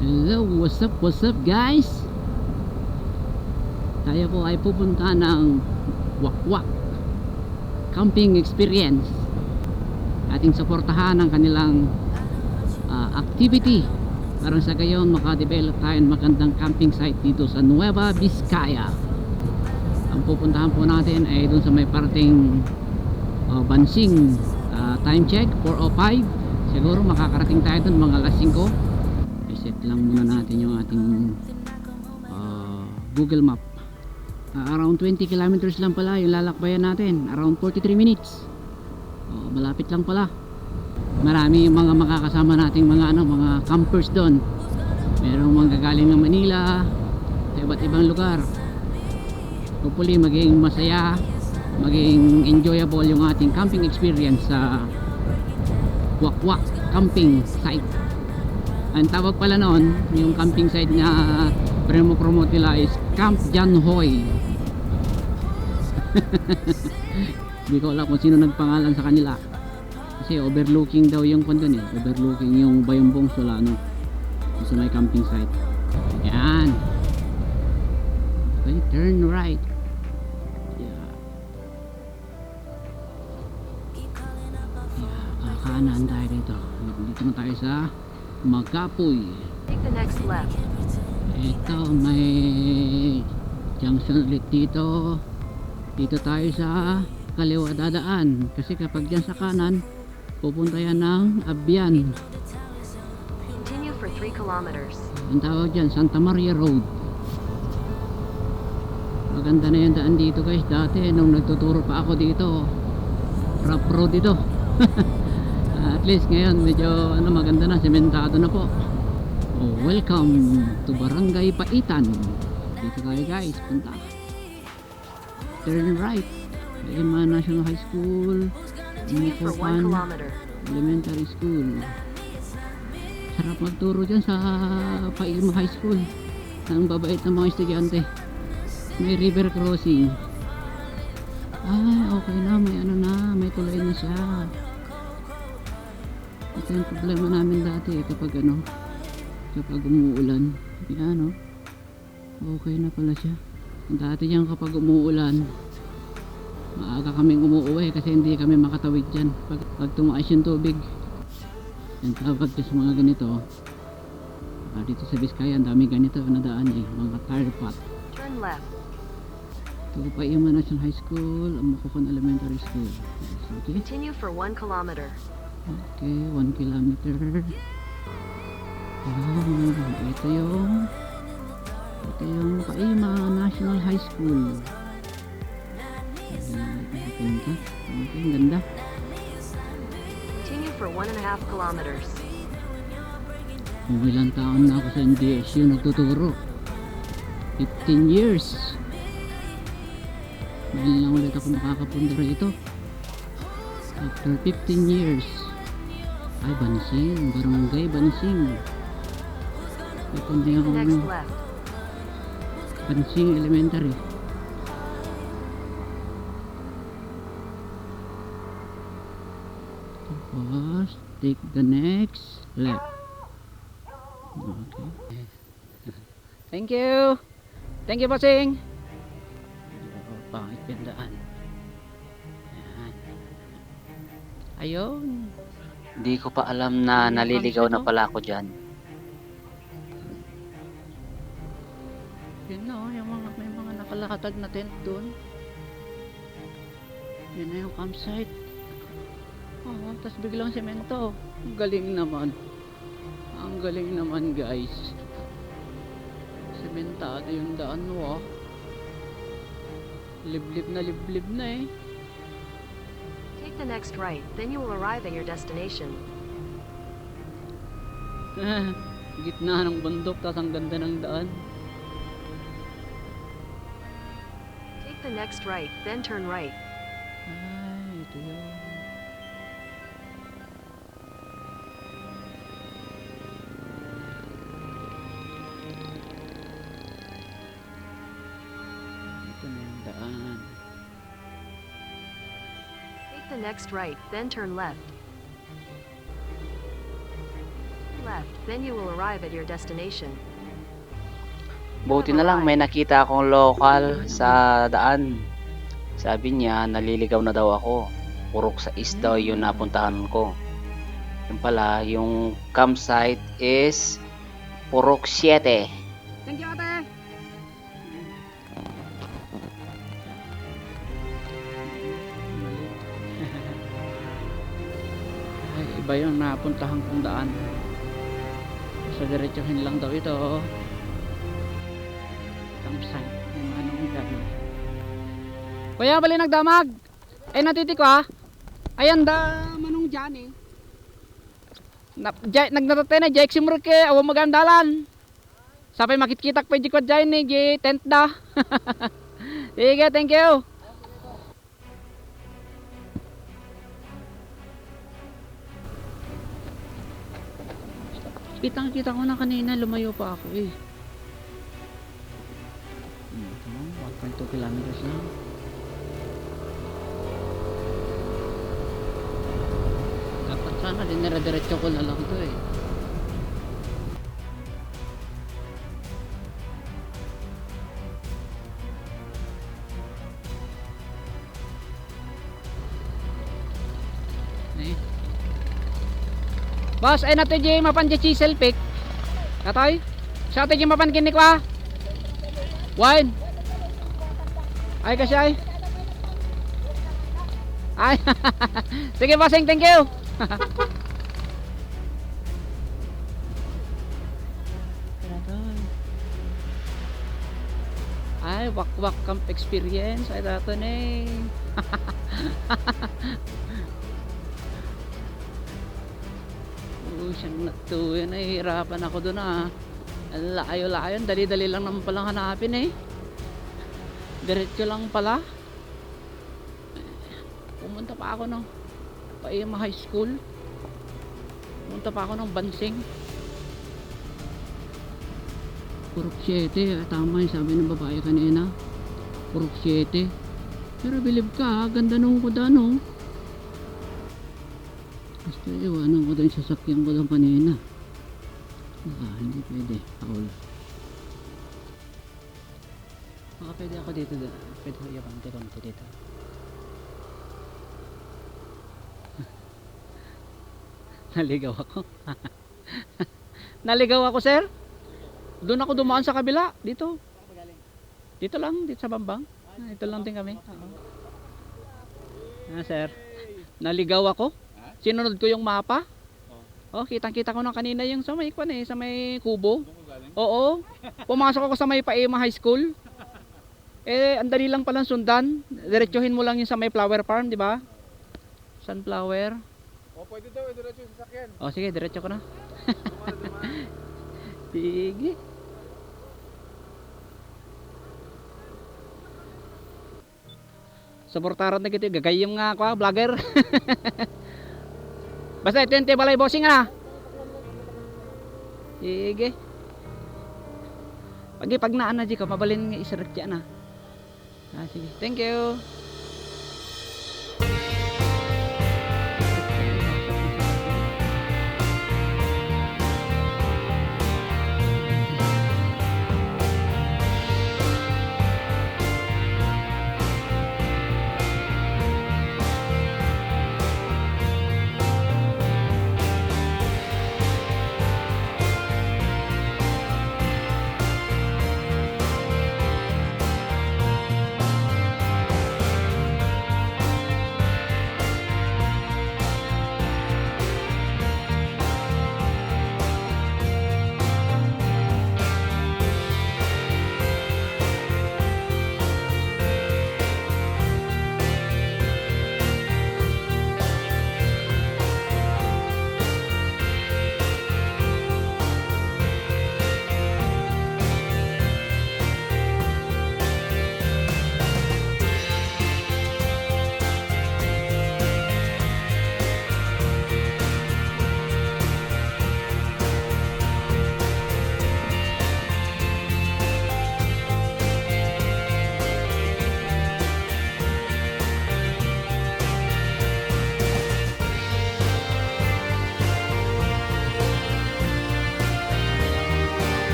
Hello, what's up guys? Tayo po ay pupunta ng Wakwak Camping Experience. Ating suportahan ang kanilang activity para sa gayon makadevelop tayo ng magandang camping site dito sa Nueva Vizcaya. Ang pupuntahan po natin ay dun sa may parting Bansing. Time check 4:05. Siguro makakarating tayo dun mga alas 5. Set lang muna natin yung ating Google Map. Around 20 kilometers lang pala yung lalakbayan natin, around 43 minutes. Malapit lang pala. Marami yung mga makakasama nating mga campers doon. Merong mga galing ng Manila, sa iba't ibang lugar. Hopefully maging masaya, maging enjoyable yung ating camping experience sa Wakwak Camping Site. Ang tawag pala noon, yung camping site na promote nila is Camp John Hoy. Hindi ko alam kung sino nagpangalan sa kanila. Kasi overlooking daw yung kondon eh. Overlooking yung Bayambong Solano. Sa may camping site. Yan. Okay, turn right. Yeah. Kanan tayo dito. Dito na tayo sa Magapoy. Take the next left. Ito may junction ulit dito. Dito tayo sa kaliwa dadaan. Kasi kapag dyan sa kanan, pupunta yan ng Abian. Continue for 3 kilometers. Ang tawag dyan, Santa Maria Road. Maganda na yung daan dito guys. Dati nung nagtuturo pa ako dito, rough road ito. At least ngayon medyo maganda na, sementado na po. Welcome to Barangay Paitan. Dito tayo guys, punta. Turn right. Lima National High School, Continue for 1 kilometer. Elementary School. Sarap magturo dyan sa Pailma High School. Ang babait ng mga estudyante. May river crossing. Okay na, may tulay na siya. Ito yung problema namin dati kapag umuulan. Yan okay na pala siya. Dati yan kapag umuulan, maaga kaming umuuwi kasi hindi kami makatawid dyan pag tumaas yung tubig. Yan tawag sa mga ganito. Dito sa Vizcaya ang dami ganito na daan mga tire pot. Turn left. Ito pa yung National High School, Amakukon Elementary School. Okay. Continue for 1 kilometer. Okay, 1 kilometer. Ito yung Paima National High School. Okay, ganda. Continue for 1.5 kilometers. Kung ilang taon na ako sa NDSU nagtuturo. 15 years. Ngayon lang ulit ako makakapunta rito. After 15 years. Ay, Bansing. Barangay Bansing. Ito na Take the next yung left. Bansing Elementary. Tapos, take the next left. Okay. Thank you. Thank you, Basing. Pangit yung daan. Yan. Ayun. Hindi ko pa alam na naliligaw na pala ako dyan. Yun na may mga nakalatag na tent doon. Yun na yung campsite. Tas biglang semento. Ang galing naman. Ang galing naman guys. Sementado yung daan mo. Liblib na Take the next right, then you will arrive at your destination. Gitna ng bundok, tas ang ganda ng daan. Take the next right, then turn right. Ay, ito yun. Ito na yung daan. Take the next right, then turn left. Left. then you will arrive at your destination. Buti na lang may nakita akong local sa daan. Sabi niya, naliligaw na daw ako. Purok sa east daw yung napuntahan ko. Yung pala, yung campsite is Purok 7. Thank you, ate. Ay, iba yung napuntahan kong daan. So, diretsuhin lang daw ito. Campsite. Yung anong daan. Kuya, bali nagdamag. Ay, natiti ko ha. Ayan da, manong dyan eh. Nagnatatay na, Jake Simurke, awa magandalan. Sapay makitkitak pa di ko dyan eh, di tent da. Sige, thank you. Kitang-kita ko na kanina, lumayo pa ako eh. 1.2 kilometers lang. Dapat sana dinara-diretso ko na lang to eh. Eh. Boss, ay nato di mapan di chisel pick. Katoy? Sa ato di mapan kini ko ah. Wine. Ay kasi ay. Ay. Sige bossing, thank you. Ay, wak-wak camp experience ay dato ni. Siyang natuyo, nahihirapan ako doon ah. Layo-layo, dali-dali lang naman palang hanapin eh. Diretso lang pala. Pumunta pa ako ng Paima High School. Pumunta pa ako ng Bansing. Purok 7, tama yung sabi ng babae kanina. Purok 7. Pero bilib ka, ganda nung kuda no. Basta iwanan ko doon sa sasakyan ko doon kanina. Hindi pwede. Paul. Baka pwede ako dito. Pwede ko iabante ko dito. Naligaw ako. Naligaw ako, sir. Doon ako dumaan sa kabila. Dito. Dito lang. Dito sa Bambang. Ito lang din kami. Sir. Naligaw ako. Sinunod ko yung mapa. Oh, kitang-kita ko na kanina yung sa may sa may kubo. Oo. Pumasok ako sa may Paima High School. Eh, ang dali lang palang sundan. Diretsuhin mo lang yung sa may flower farm, di ba? Sunflower. O, pwede daw, diretso yung sasakyan. Oh, sige, diretso ko na. Sige. Suportaran na kita, gagayim nga ako, vlogger. Basta ito yung balay bossing na. Sige. Pag naan na di ko, mabalin nga isarat dyan na. Sige, thank you.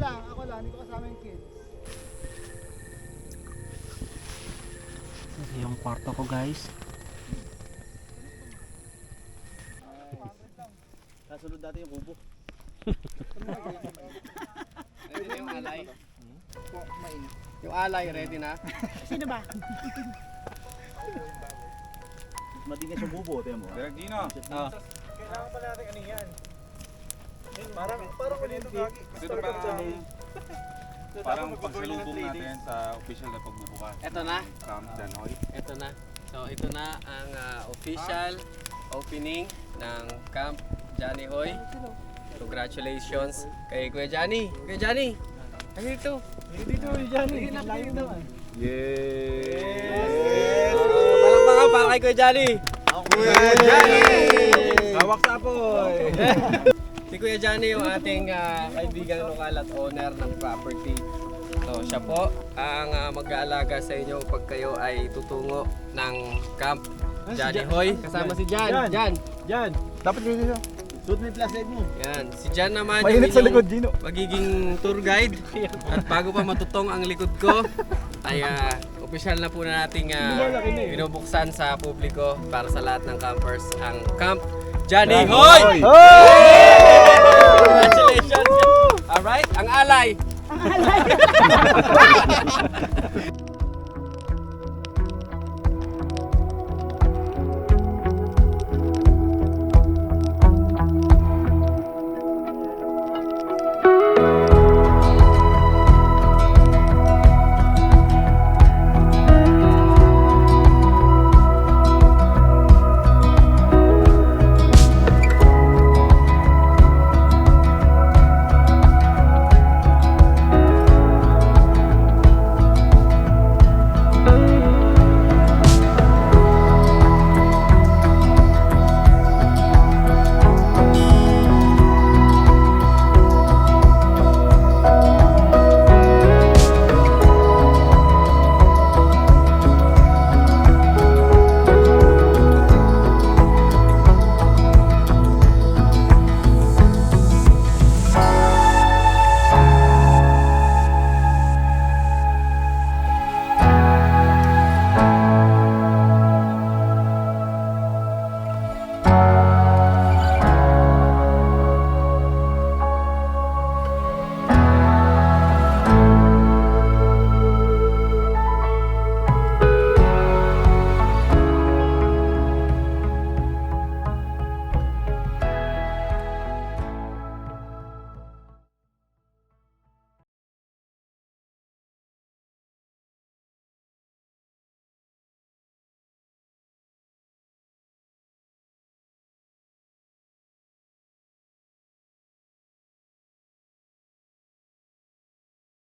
Ako lang, hindi ko kasama yung kids. Ito yung kwarto ko guys. Kasunod natin yung kubo. Ready na yung alay? Yung alay, ready na? Sino ba? Matigas yung kubo, tiyan mo. Direk Gino. Kailangan pa natin ano yan. Parang Olympic. Parang pagsalubong natin sa official na pagbubukas. Ito na? Camp Janoy. Ito na. So ito na ang official opening ng Camp Johnny Hoy. Congratulations kay Kuya Johnny. Kuya Johnny, ano ito? Dito yung Johnny. Layo naman. Yes! Palakpakan para kay Kuya Johnny. Kuya Johnny! Hawak sa apoy! Si Kuya Johnny yung ating kaibigang lokal at owner ng property. So siya po ang mag-aalaga sa inyo pag kayo ay tutungo ng Camp Johnny Hoy. Kasama si Jan. Jan. Jan. Dapat dito siya. Suit mo yung plus head mo. Yan. Si Jan naman Mainit sa likod, Gino. magiging tour guide. At bago pa matutong ang likod ko, ay opisyal na po na nating binubuksan sa publiko para sa lahat ng campers ang Camp Johnny Hoy! Congratulations! Alright, ang alay!